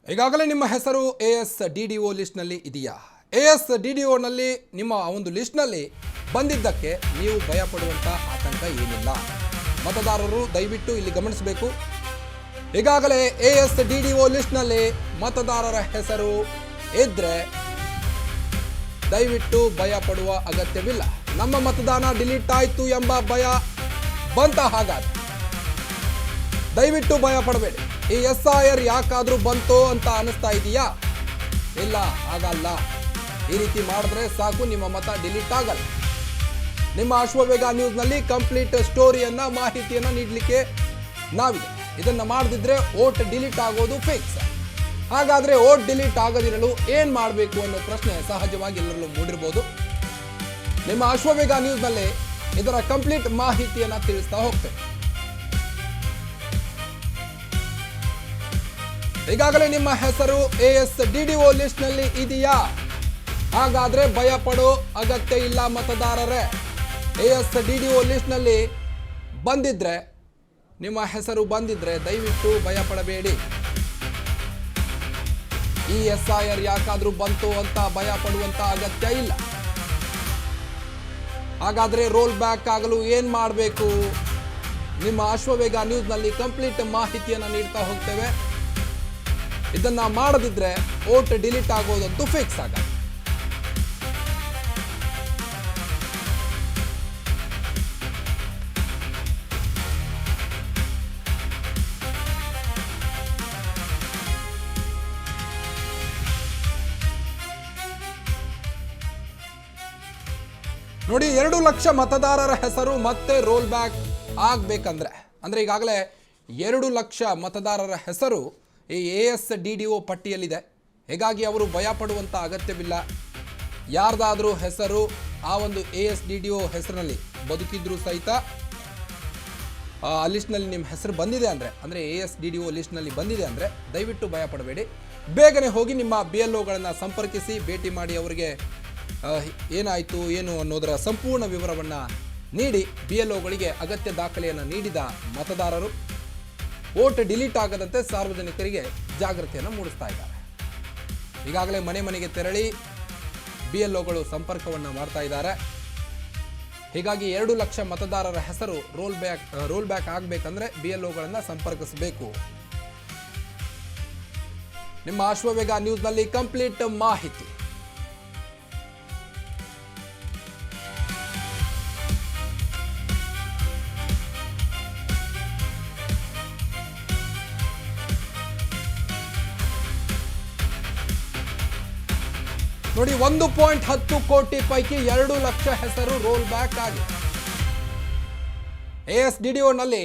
ಈಗಾಗಲೇ ನಿಮ್ಮ ಹೆಸರು ASDDO ಲಿಸ್ಟ್ನಲ್ಲಿ ಇದೆಯಾ? ASDDOನಲ್ಲಿ ನಿಮ್ಮ ಒಂದು ಲಿಸ್ಟ್ನಲ್ಲಿ ಬಂದಿದ್ದಕ್ಕೆ ನೀವು ಭಯಪಡುವಂಥ ಆತಂಕ ಏನಿಲ್ಲ. ಮತದಾರರು ದಯವಿಟ್ಟು ಇಲ್ಲಿ ಗಮನಿಸಬೇಕು. ಈಗಾಗಲೇ ASDDO ಲಿಸ್ಟ್ನಲ್ಲಿ ಮತದಾರರ ಹೆಸರು ಇದ್ದರೆ ದಯವಿಟ್ಟು ಭಯ ಪಡುವ ಅಗತ್ಯವಿಲ್ಲ. ನಮ್ಮ ಮತದಾನ ಡಿಲೀಟ್ ಆಯಿತು ಎಂಬ ಭಯ ಬಂತ ಹಾಗಾದ್ರೆ ದಯವಿಟ್ಟು ಭಯ ಪಡಬೇಡಿ. ಈ SIR ಯಾಕಾದ್ರೂ ಬಂತು ಅಂತ ಅನಿಸ್ತಾ ಇದೆಯಾ? ಇಲ್ಲ, ಆಗಲ್ಲ. ಈ ರೀತಿ ಮಾಡಿದ್ರೆ ಸಾಕು, ನಿಮ್ಮ ಮತ ಡಿಲೀಟ್ ಆಗಲ್ಲ. ನಿಮ್ಮ ಅಶ್ವವೇಗ ನ್ಯೂಸ್ನಲ್ಲಿ ಕಂಪ್ಲೀಟ್ ಸ್ಟೋರಿಯನ್ನ, ಮಾಹಿತಿಯನ್ನ ನೀಡಲಿಕ್ಕೆ ನಾವಿದೆ. ಇದನ್ನ ಮಾಡದಿದ್ರೆ ವೋಟ್ ಡಿಲೀಟ್ ಆಗೋದು ಫಿಕ್ಸ್. ಹಾಗಾದ್ರೆ ವೋಟ್ ಡಿಲೀಟ್ ಆಗದಿರಲು ಏನ್ ಮಾಡಬೇಕು ಅನ್ನೋ ಪ್ರಶ್ನೆ ಸಹಜವಾಗಿ ಎಲ್ಲರಲ್ಲೂ ಮೂಡಿರಬಹುದು. ನಿಮ್ಮ ಅಶ್ವವೇಗ ನ್ಯೂಸ್ನಲ್ಲಿ ಇದರ ಕಂಪ್ಲೀಟ್ ಮಾಹಿತಿಯನ್ನ ತಿಳಿಸ್ತಾ ಹೋಗ್ತೇವೆ. ಈಗಾಗಲೇ ನಿಮ್ಮ ಹೆಸರು ASDDO ಲಿಸ್ಟ್ನಲ್ಲಿ ಇದೆಯಾ? ಹಾಗಾದ್ರೆ ಭಯ ಪಡೋ ಅಗತ್ಯ ಇಲ್ಲ ಮತದಾರರೇ. ASDDO ಲಿಸ್ಟ್ನಲ್ಲಿ ಬಂದಿದ್ರೆ, ನಿಮ್ಮ ಹೆಸರು ಬಂದಿದ್ರೆ ದಯವಿಟ್ಟು ಭಯ ಪಡಬೇಡಿ. ಈ SIR ಯಾಕಾದ್ರೂ ಬಂತು ಅಂತ ಭಯ ಪಡುವಂತ ಅಗತ್ಯ ಇಲ್ಲ. ಹಾಗಾದ್ರೆ ರೋಲ್ ಬ್ಯಾಕ್ ಆಗಲು ಏನ್ ಮಾಡಬೇಕು? ನಿಮ್ಮ ಅಶ್ವವೇಗ ನ್ಯೂಸ್ನಲ್ಲಿ ಕಂಪ್ಲೀಟ್ ಮಾಹಿತಿಯನ್ನು ನೀಡ್ತಾ ಹೋಗ್ತೇವೆ. ಇದನ್ನ ಮಾಡದಿದ್ರೆ ವೋಟ್ ಡಿಲೀಟ್ ಆಗೋದಂತೂ ಫಿಕ್ಸ್ ಆಗ. ನೋಡಿ, 2 ಲಕ್ಷ ಮತದಾರರ ಹೆಸರು ಮತ್ತೆ ರೋಲ್ ಬ್ಯಾಕ್ ಆಗ್ಬೇಕಂದ್ರೆ ಈಗಾಗಲೇ 2 ಲಕ್ಷ ಮತದಾರರ ಹೆಸರು ಈ ASDDO ಪಟ್ಟಿಯಲ್ಲಿದೆ. ಹೀಗಾಗಿ ಅವರು ಭಯ ಪಡುವಂಥ ಅಗತ್ಯವಿಲ್ಲ. ಯಾರ್ದಾದ್ರೂ ಹೆಸರು ಆ ಒಂದು ASDDO ಹೆಸರಿನಲ್ಲಿ ಬದುಕಿದ್ರೂ ಸಹಿತ ಆ ಲಿಸ್ಟ್ನಲ್ಲಿ ನಿಮ್ಮ ಹೆಸರು ಬಂದಿದೆ ಅಂದರೆ ASDDO ಲಿಸ್ಟ್ನಲ್ಲಿ ಬಂದಿದೆ ಅಂದರೆ ದಯವಿಟ್ಟು ಭಯ ಪಡಬೇಡಿ. ಬೇಗನೆ ಹೋಗಿ ನಿಮ್ಮ BLOಗಳನ್ನು ಸಂಪರ್ಕಿಸಿ, ಭೇಟಿ ಮಾಡಿ ಅವರಿಗೆ ಏನಾಯಿತು ಏನು ಅನ್ನೋದರ ಸಂಪೂರ್ಣ ವಿವರವನ್ನು ನೀಡಿ BLOಗಳಿಗೆ ಅಗತ್ಯ ದಾಖಲೆಯನ್ನು ನೀಡಿದ ಮತದಾರರು ವೋಟ್ ಡಿಲೀಟ್ ಆಗದಂತೆ ಸಾರ್ವಜನಿಕರಿಗೆ ಜಾಗೃತಿಯನ್ನು ಮೂಡಿಸ್ತಾ ಇದ್ದಾರೆ. ಈಗಾಗಲೇ ಮನೆ ಮನೆಗೆ ತೆರಳಿ BLOಗಳು ಸಂಪರ್ಕವನ್ನು ಮಾಡ್ತಾ ಇದ್ದಾರೆ. ಹೀಗಾಗಿ 2 ಲಕ್ಷ ಮತದಾರರ ಹೆಸರು ರೋಲ್ ಬ್ಯಾಕ್ ಆಗಬೇಕಂದ್ರೆ BLOಗಳನ್ನು ಸಂಪರ್ಕಿಸಬೇಕು. ನಿಮ್ಮ ಅಶ್ವವೇಗ ನ್ಯೂಸ್ನಲ್ಲಿ ಕಂಪ್ಲೀಟ್ ಮಾಹಿತಿ. ನೋಡಿ, 1.10 ಕೋಟಿ ಪೈಕಿ 2 ಲಕ್ಷ ಹೆಸರು ರೋಲ್ ಬ್ಯಾಕ್ ಆಗಿದೆ. ASDDOನಲ್ಲಿ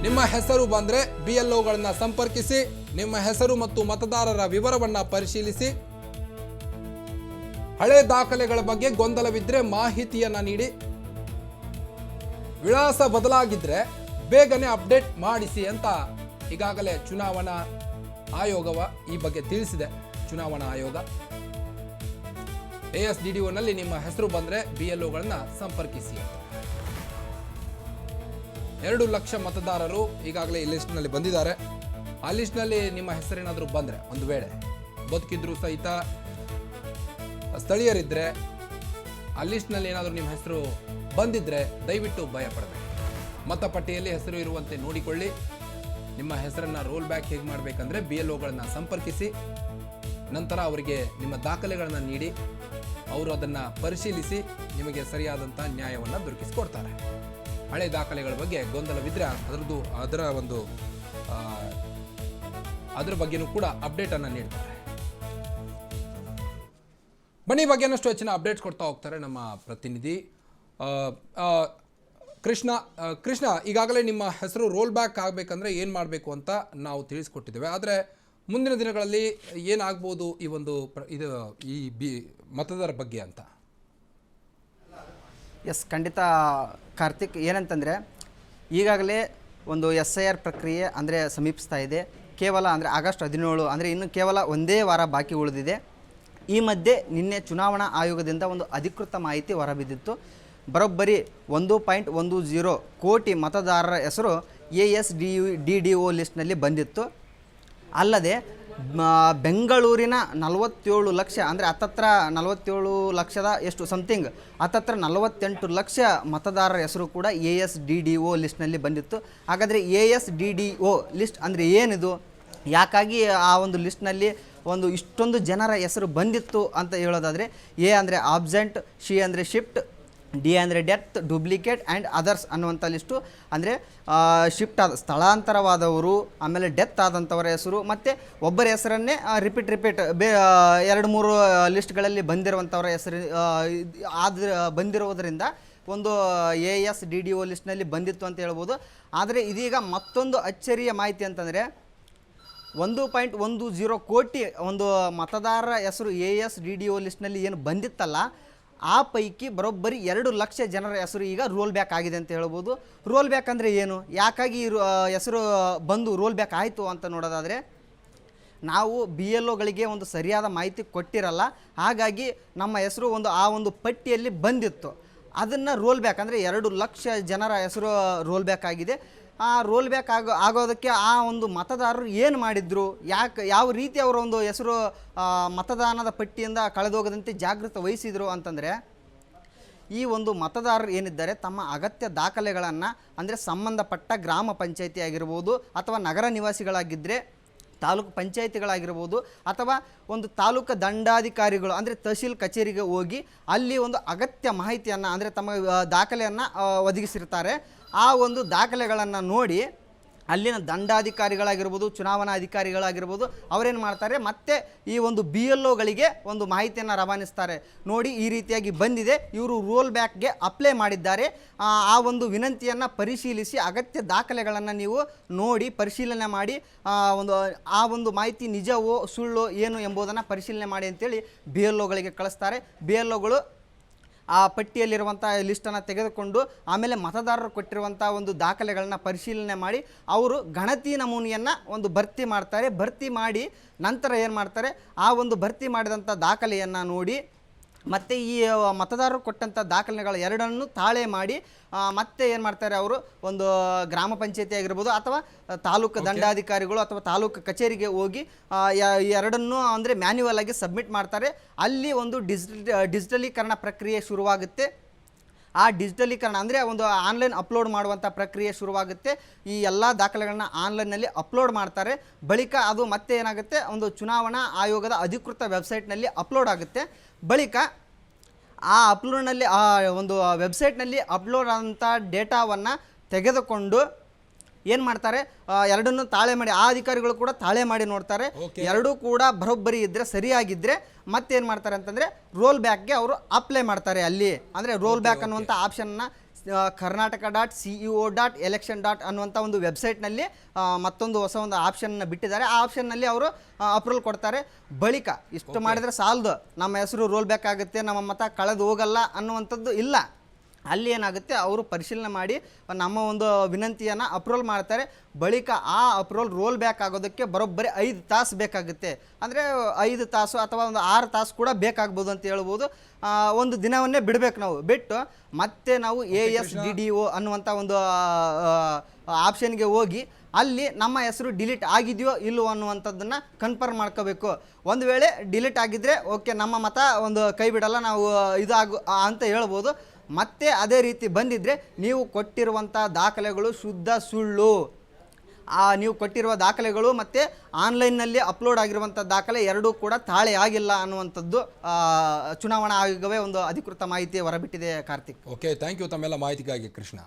ನಿಮ್ಮ ಹೆಸರು ಬಂದರೆ BLOಗಳನ್ನು ಸಂಪರ್ಕಿಸಿ, ನಿಮ್ಮ ಹೆಸರು ಮತ್ತು ಮತದಾರರ ವಿವರವನ್ನು ಪರಿಶೀಲಿಸಿ, ಹಳೆ ದಾಖಲೆಗಳ ಬಗ್ಗೆ ಗೊಂದಲವಿದ್ದರೆ ಮಾಹಿತಿಯನ್ನ ನೀಡಿ, ವಿಳಾಸ ಬದಲಾಗಿದ್ರೆ ಬೇಗನೆ ಅಪ್ಡೇಟ್ ಮಾಡಿಸಿ ಅಂತ ಈಗಾಗಲೇ ಚುನಾವಣಾ ಆಯೋಗವ ಈ ಬಗ್ಗೆ ತಿಳಿಸಿದೆ. ಚುನಾವಣಾ ಆಯೋಗ ASDDOನಲ್ಲಿ ನಿಮ್ಮ ಹೆಸರು ಬಂದರೆ BLOಗಳನ್ನು ಸಂಪರ್ಕಿಸಿ. 2 ಲಕ್ಷ ಮತದಾರರು ಈಗಾಗಲೇ ಈ ಲಿಸ್ಟ್ನಲ್ಲಿ ಬಂದಿದ್ದಾರೆ. ಆ ಲಿಸ್ಟ್ನಲ್ಲಿ ನಿಮ್ಮ ಹೆಸರೇನಾದರೂ ಬಂದರೆ, ಒಂದು ವೇಳೆ ಬದುಕಿದ್ರು ಸಹಿತ ಸ್ಥಳೀಯರಿದ್ದರೆ, ಆ ಲಿಸ್ಟ್ನಲ್ಲಿ ಏನಾದರೂ ನಿಮ್ಮ ಹೆಸರು ಬಂದಿದ್ದರೆ ದಯವಿಟ್ಟು ಭಯ ಪಡಬೇಡಿ. ಮತಪಟ್ಟಿಯಲ್ಲಿ ಹೆಸರು ಇರುವಂತೆ ನೋಡಿಕೊಳ್ಳಿ. ನಿಮ್ಮ ಹೆಸರನ್ನು ರೋಲ್ ಬ್ಯಾಕ್ ಹೇಗೆ ಮಾಡಬೇಕಂದ್ರೆ BLOಗಳನ್ನು ಸಂಪರ್ಕಿಸಿ, ನಂತರ ಅವರಿಗೆ ನಿಮ್ಮ ದಾಖಲೆಗಳನ್ನು ನೀಡಿ, ಅವರು ಅದನ್ನು ಪರಿಶೀಲಿಸಿ ನಿಮಗೆ ಸರಿಯಾದಂಥ ನ್ಯಾಯವನ್ನು ದೊರಕಿಸಿಕೊಡ್ತಾರೆ. ಹಳೆ ದಾಖಲೆಗಳ ಬಗ್ಗೆ ಗೊಂದಲವಿದ್ದರೆ ಅದರ ಬಗ್ಗೆನೂ ಕೂಡ ಅಪ್ಡೇಟನ್ನು ನೀಡ್ತಾರೆ. ಬನ್ನಿ, ಬಗ್ಗೆ ಇನ್ನಷ್ಟು ಹೆಚ್ಚಿನ ಅಪ್ಡೇಟ್ಸ್ ಕೊಡ್ತಾ ಹೋಗ್ತಾರೆ ನಮ್ಮ ಪ್ರತಿನಿಧಿ ಕೃಷ್ಣ. ಈಗಾಗಲೇ ನಿಮ್ಮ ಹೆಸರು ರೋಲ್ ಬ್ಯಾಕ್ ಆಗಬೇಕಂದ್ರೆ ಏನು ಮಾಡಬೇಕು ಅಂತ ನಾವು ತಿಳಿಸ್ಕೊಟ್ಟಿದ್ದೇವೆ. ಆದರೆ ಮುಂದಿನ ದಿನಗಳಲ್ಲಿ ಏನಾಗ್ಬೋದು ಈ ಮತದಾರ ಬಗ್ಗೆ ಅಂತ? ಎಸ್, ಖಂಡಿತ ಕಾರ್ತಿಕ್. ಏನಂತಂದರೆ ಈಗಾಗಲೇ ಒಂದು SIR ಪ್ರಕ್ರಿಯೆ ಅಂದರೆ ಸಮೀಪಿಸ್ತಾ ಇದೆ. ಕೇವಲ ಆಗಸ್ಟ್ 17 ಅಂದರೆ ಇನ್ನು ಕೇವಲ ಒಂದೇ ವಾರ ಬಾಕಿ ಉಳಿದಿದೆ. ಈ ಮಧ್ಯೆ ನಿನ್ನೆ ಚುನಾವಣಾ ಆಯೋಗದಿಂದ ಒಂದು ಅಧಿಕೃತ ಮಾಹಿತಿ ಹೊರಬಿದ್ದಿತ್ತು. ಬರೋಬ್ಬರಿ 1.10 ಕೋಟಿ ಮತದಾರರ ಹೆಸರು ASDDO ಲಿಸ್ಟ್ನಲ್ಲಿ ಬಂದಿತ್ತು. ಅಲ್ಲದೆ ಬೆಂಗಳೂರಿನ 47 ಲಕ್ಷ ಅಂದರೆ ಹತ್ತತ್ರ 47 ಲಕ್ಷದ ಎಷ್ಟು ಸಮಥಿಂಗ್ ಹತ್ತತ್ರ 48 ಲಕ್ಷ ಮತದಾರರ ಹೆಸರು ಕೂಡ ASDDO ಲಿಸ್ಟ್ನಲ್ಲಿ ಬಂದಿತ್ತು. ಹಾಗಾದರೆ ASDDO ಲಿಸ್ಟ್ ಅಂದರೆ ಏನಿದು, ಯಾಕಾಗಿ ಆ ಒಂದು ಲಿಸ್ಟ್ನಲ್ಲಿ ಒಂದು ಇಷ್ಟೊಂದು ಜನರ ಹೆಸರು ಬಂದಿತ್ತು ಅಂತ ಹೇಳೋದಾದರೆ, ಎ ಅಂದರೆ ಆಬ್ಸೆಂಟ್, ಶಿ ಅಂದರೆ ಶಿಫ್ಟ್, ಡಿ ಅಂದರೆ ಡೆತ್, ಡೂಪ್ಲಿಕೇಟ್ ಆ್ಯಂಡ್ ಅದರ್ಸ್ ಅನ್ನುವಂಥ ಲಿಸ್ಟು. ಅಂದರೆ ಶಿಫ್ಟ್ ಆದ ಸ್ಥಳಾಂತರವಾದವರು, ಆಮೇಲೆ ಡೆತ್ ಆದಂಥವರ ಹೆಸರು, ಮತ್ತು ಒಬ್ಬರ ಹೆಸರನ್ನೇ ರಿಪೀಟ್ 2-3 ಲಿಸ್ಟ್ಗಳಲ್ಲಿ ಬಂದಿರುವಂಥವರ ಹೆಸರು ಬಂದಿರುವುದರಿಂದ ಒಂದು ASDDO ಲಿಸ್ಟ್ನಲ್ಲಿ ಬಂದಿತ್ತು ಅಂತ ಹೇಳ್ಬೋದು. ಆದರೆ ಇದೀಗ ಮತ್ತೊಂದು ಅಚ್ಚರಿಯ ಮಾಹಿತಿ ಅಂತಂದರೆ 1.10 ಕೋಟಿ ಒಂದು ಮತದಾರರ ಹೆಸರು ASDDO ಲಿಸ್ಟ್ನಲ್ಲಿ ಏನು ಬಂದಿತ್ತಲ್ಲ, ಆ ಪೈಕಿ ಬರೋಬ್ಬರಿ 2 ಲಕ್ಷ ಜನರ ಹೆಸರು ಈಗ ರೋಲ್ ಬ್ಯಾಕ್ ಆಗಿದೆ ಅಂತ ಹೇಳ್ಬೋದು. ರೋಲ್ ಬ್ಯಾಕ್ ಅಂದರೆ ಏನು, ಯಾಕಾಗಿ ಹೆಸರು ಬಂದು ರೋಲ್ ಬ್ಯಾಕ್ ಆಯಿತು ಅಂತ ನೋಡೋದಾದರೆ, ನಾವು BLOಗಳಿಗೆ ಒಂದು ಸರಿಯಾದ ಮಾಹಿತಿ ಕೊಟ್ಟಿರಲ್ಲ, ಹಾಗಾಗಿ ನಮ್ಮ ಹೆಸರು ಆ ಒಂದು ಪಟ್ಟಿಯಲ್ಲಿ ಬಂದಿತ್ತು. ಅದನ್ನು ರೋಲ್ ಬ್ಯಾಕ್ ಅಂದರೆ 2 ಲಕ್ಷ ಜನರ ಹೆಸರು ರೋಲ್ ಬ್ಯಾಕ್ ಆಗಿದೆ. ಆ ರೋಲ್ ಬ್ಯಾಕ್ ಆಗೋದಕ್ಕೆ ಆ ಒಂದು ಮತದಾರರು ಏನು ಮಾಡಿದ್ರು, ಯಾವ ರೀತಿ ಅವರ ಒಂದು ಹೆಸರು ಮತದಾನದ ಪಟ್ಟಿಯಿಂದ ಕಳೆದೋಗದಂತೆ ಜಾಗೃತಿ ವಹಿಸಿದರು ಅಂತಂದರೆ, ಈ ಒಂದು ಮತದಾರರು ಏನಿದ್ದಾರೆ ತಮ್ಮ ಅಗತ್ಯ ದಾಖಲೆಗಳನ್ನು ಅಂದರೆ ಸಂಬಂಧಪಟ್ಟ ಗ್ರಾಮ ಪಂಚಾಯಿತಿ ಆಗಿರ್ಬೋದು, ಅಥವಾ ನಗರ ನಿವಾಸಿಗಳಾಗಿದ್ದರೆ ತಾಲೂಕು ಪಂಚಾಯಿತಿಗಳಾಗಿರ್ಬೋದು, ಅಥವಾ ಒಂದು ತಾಲೂಕು ದಂಡಾಧಿಕಾರಿಗಳು ಅಂದರೆ ತಹಶೀಲ್ ಕಚೇರಿಗೆ ಹೋಗಿ ಅಲ್ಲಿ ಒಂದು ಅಗತ್ಯ ಮಾಹಿತಿಯನ್ನು ಅಂದರೆ ತಮ್ಮ ದಾಖಲೆಯನ್ನು ಒದಗಿಸಿರ್ತಾರೆ. ಆ ಒಂದು ದಾಖಲೆಗಳನ್ನು ನೋಡಿ ಅಲ್ಲಿನ ದಂಡಾಧಿಕಾರಿಗಳಾಗಿರ್ಬೋದು, ಚುನಾವಣಾ ಅಧಿಕಾರಿಗಳಾಗಿರ್ಬೋದು, ಅವರೇನು ಮಾಡ್ತಾರೆ, ಮತ್ತೆ ಈ ಒಂದು BLOಗಳಿಗೆ ಒಂದು ಮಾಹಿತಿಯನ್ನು ರವಾನಿಸ್ತಾರೆ. ನೋಡಿ ಈ ರೀತಿಯಾಗಿ ಬಂದಿದೆ, ಇವರು ರೋಲ್ ಬ್ಯಾಕ್ಗೆ ಅಪ್ಲೈ ಮಾಡಿದ್ದಾರೆ, ಆ ಒಂದು ವಿನಂತಿಯನ್ನು ಪರಿಶೀಲಿಸಿ ಅಗತ್ಯ ದಾಖಲೆಗಳನ್ನು ನೀವು ನೋಡಿ ಪರಿಶೀಲನೆ ಮಾಡಿ ಆ ಒಂದು ಮಾಹಿತಿ ನಿಜವೋ ಸುಳ್ಳೋ ಏನು ಎಂಬುದನ್ನು ಪರಿಶೀಲನೆ ಮಾಡಿ ಅಂತೇಳಿ BLOಗಳಿಗೆ ಕಳಿಸ್ತಾರೆ. BLOಗಳು ಆ ಪಟ್ಟಿಯಲ್ಲಿರುವಂಥ ಲಿಸ್ಟನ್ನು ತೆಗೆದುಕೊಂಡು ಆಮೇಲೆ ಮತದಾರರು ಕೊಟ್ಟಿರುವಂಥ ಒಂದು ದಾಖಲೆಗಳನ್ನ ಪರಿಶೀಲನೆ ಮಾಡಿ ಅವರು ಗಣತಿ ನಮೂನೆಯನ್ನು ಒಂದು ಭರ್ತಿ ಮಾಡ್ತಾರೆ. ಭರ್ತಿ ಮಾಡಿ ನಂತರ ಏನು ಮಾಡ್ತಾರೆ, ಆ ಒಂದು ಭರ್ತಿ ಮಾಡಿದಂಥ ದಾಖಲೆಯನ್ನು ನೋಡಿ ಮತ್ತು ಈ ಮತದಾರರು ಕೊಟ್ಟಂಥ ದಾಖಲೆಗಳ ಎರಡನ್ನು ತಾಳೆ ಮಾಡಿ ಮತ್ತೆ ಏನು ಮಾಡ್ತಾರೆ, ಅವರು ಒಂದು ಗ್ರಾಮ ಪಂಚಾಯತಿ ಆಗಿರ್ಬೋದು ಅಥವಾ ತಾಲೂಕು ದಂಡಾಧಿಕಾರಿಗಳು ಅಥವಾ ತಾಲೂಕು ಕಚೇರಿಗೆ ಹೋಗಿ ಎರಡನ್ನೂ ಅಂದರೆ ಮ್ಯಾನ್ಯುವಲ್ ಆಗಿ ಸಬ್ಮಿಟ್ ಮಾಡ್ತಾರೆ. ಅಲ್ಲಿ ಒಂದು ಡಿಜಿಟಲೀಕರಣ ಪ್ರಕ್ರಿಯೆ ಶುರುವಾಗುತ್ತೆ. ಆ ಡಿಜಿಟಲೀಕರಣ ಅಂದರೆ ಒಂದು ಆನ್ಲೈನ್ ಅಪ್ಲೋಡ್ ಮಾಡುವಂಥ ಪ್ರಕ್ರಿಯೆ ಶುರುವಾಗುತ್ತೆ. ಈ ಎಲ್ಲ ದಾಖಲೆಗಳನ್ನ ಆನ್ಲೈನ್ನಲ್ಲಿ ಅಪ್ಲೋಡ್ ಮಾಡ್ತಾರೆ. ಬಳಿಕ ಅದು ಮತ್ತೆ ಏನಾಗುತ್ತೆ, ಒಂದು ಚುನಾವಣಾ ಆಯೋಗದ ಅಧಿಕೃತ ವೆಬ್ಸೈಟ್ನಲ್ಲಿ ಅಪ್ಲೋಡ್ ಆಗುತ್ತೆ. ಬಳಿಕ ಆ ಅಪ್ಲೋಡ್ನಲ್ಲಿ ಆ ಒಂದು ವೆಬ್ಸೈಟ್ನಲ್ಲಿ ಅಪ್ಲೋಡ್ ಆದಂಥ ಡೇಟಾವನ್ನು ತೆಗೆದುಕೊಂಡು ಏನು ಮಾಡ್ತಾರೆ, ಎರಡನ್ನೂ ತಾಳೆ ಮಾಡಿ ಆ ಅಧಿಕಾರಿಗಳು ಕೂಡ ತಾಳೆ ಮಾಡಿ ನೋಡ್ತಾರೆ. ಎರಡೂ ಕೂಡ ಬರೋಬ್ಬರಿ ಇದ್ದರೆ ಸರಿಯಾಗಿದ್ದರೆ ಮತ್ತೇನು ಮಾಡ್ತಾರೆ ಅಂತಂದರೆ ರೋಲ್ ಬ್ಯಾಕ್ಗೆ ಅವರು ಅಪ್ಲೈ ಮಾಡ್ತಾರೆ. ಅಲ್ಲಿ ಅಂದರೆ ರೋಲ್ ಬ್ಯಾಕ್ ಅನ್ನುವಂಥ ಆಪ್ಷನ್ನ karnataka.ceo.election. ಅನ್ನುವಂಥ ಒಂದು ವೆಬ್ಸೈಟ್ನಲ್ಲಿ ಮತ್ತೊಂದು ಹೊಸ ಒಂದು ಆಪ್ಷನ್ನ ಬಿಟ್ಟಿದ್ದಾರೆ. ಆ ಆಪ್ಷನ್ನಲ್ಲಿ ಅವರು ಅಪ್ರೂವಲ್ ಕೊಡ್ತಾರೆ. ಬಳಿಕ ಇಷ್ಟು ಮಾಡಿದರೆ ಸಾಲದು, ನಮ್ಮ ಹೆಸರು ರೋಲ್ ಬ್ಯಾಕ್ ಆಗುತ್ತೆ, ನಮ್ಮ ಮತ ಕಳೆದು ಹೋಗಲ್ಲ ಅನ್ನುವಂಥದ್ದು ಇಲ್ಲ. ಅಲ್ಲಿ ಏನಾಗುತ್ತೆ, ಅವರು ಪರಿಶೀಲನೆ ಮಾಡಿ ನಮ್ಮ ಒಂದು ವಿನಂತಿಯನ್ನು ಅಪ್ರೂವಲ್ ಮಾಡ್ತಾರೆ. ಬಳಿಕ ಆ ಅಪ್ರೂವಲ್ ರೋಲ್ ಬ್ಯಾಕ್ ಆಗೋದಕ್ಕೆ ಬರೋಬ್ಬರಿ 5 ತಾಸು ಬೇಕಾಗುತ್ತೆ. ಅಂದರೆ 5 ತಾಸು ಅಥವಾ ಒಂದು 6 ತಾಸು ಕೂಡ ಬೇಕಾಗ್ಬೋದು ಅಂತ ಹೇಳ್ಬೋದು. ಒಂದು ದಿನವನ್ನೇ ಬಿಡಬೇಕು. ನಾವು ಬಿಟ್ಟು ಮತ್ತೆ ನಾವು ASDDO ಅನ್ನುವಂಥ ಒಂದು ಆಪ್ಷನ್ಗೆ ಹೋಗಿ ಅಲ್ಲಿ ನಮ್ಮ ಹೆಸರು ಡಿಲೀಟ್ ಆಗಿದೆಯೋ ಇಲ್ಲವೋ ಅನ್ನುವಂಥದ್ದನ್ನು ಕನ್ಫರ್ಮ್ ಮಾಡ್ಕೋಬೇಕು. ಒಂದು ವೇಳೆ ಡಿಲೀಟ್ ಆಗಿದ್ದರೆ ಓಕೆ, ನಮ್ಮ ಮತ ಒಂದು ಕೈ ಬಿಡಲ್ಲ, ನಾವು ಅಂತ ಹೇಳ್ಬೋದು. ಮತ್ತೆ ಅದೇ ರೀತಿ ಬಂದಿದ್ದರೆ ನೀವು ಕೊಟ್ಟಿರುವಂಥ ದಾಖಲೆಗಳು ಶುದ್ಧ ಸುಳ್ಳು, ನೀವು ಕೊಟ್ಟಿರುವ ದಾಖಲೆಗಳು ಮತ್ತು ಆನ್ಲೈನ್ನಲ್ಲಿ ಅಪ್ಲೋಡ್ ಆಗಿರುವಂಥ ದಾಖಲೆ ಎರಡೂ ಕೂಡ ತಾಳೆ ಆಗಿಲ್ಲ ಅನ್ನುವಂಥದ್ದು ಚುನಾವಣಾ ಆಯೋಗವೇ ಒಂದು ಅಧಿಕೃತ ಮಾಹಿತಿ ಹೊರಬಿಟ್ಟಿದೆ. ಕಾರ್ತಿಕ್, ಓಕೆ, ಥ್ಯಾಂಕ್ ಯು ತಮ್ಮೆಲ್ಲ ಮಾಹಿತಿಗಾಗಿ ಕೃಷ್ಣ.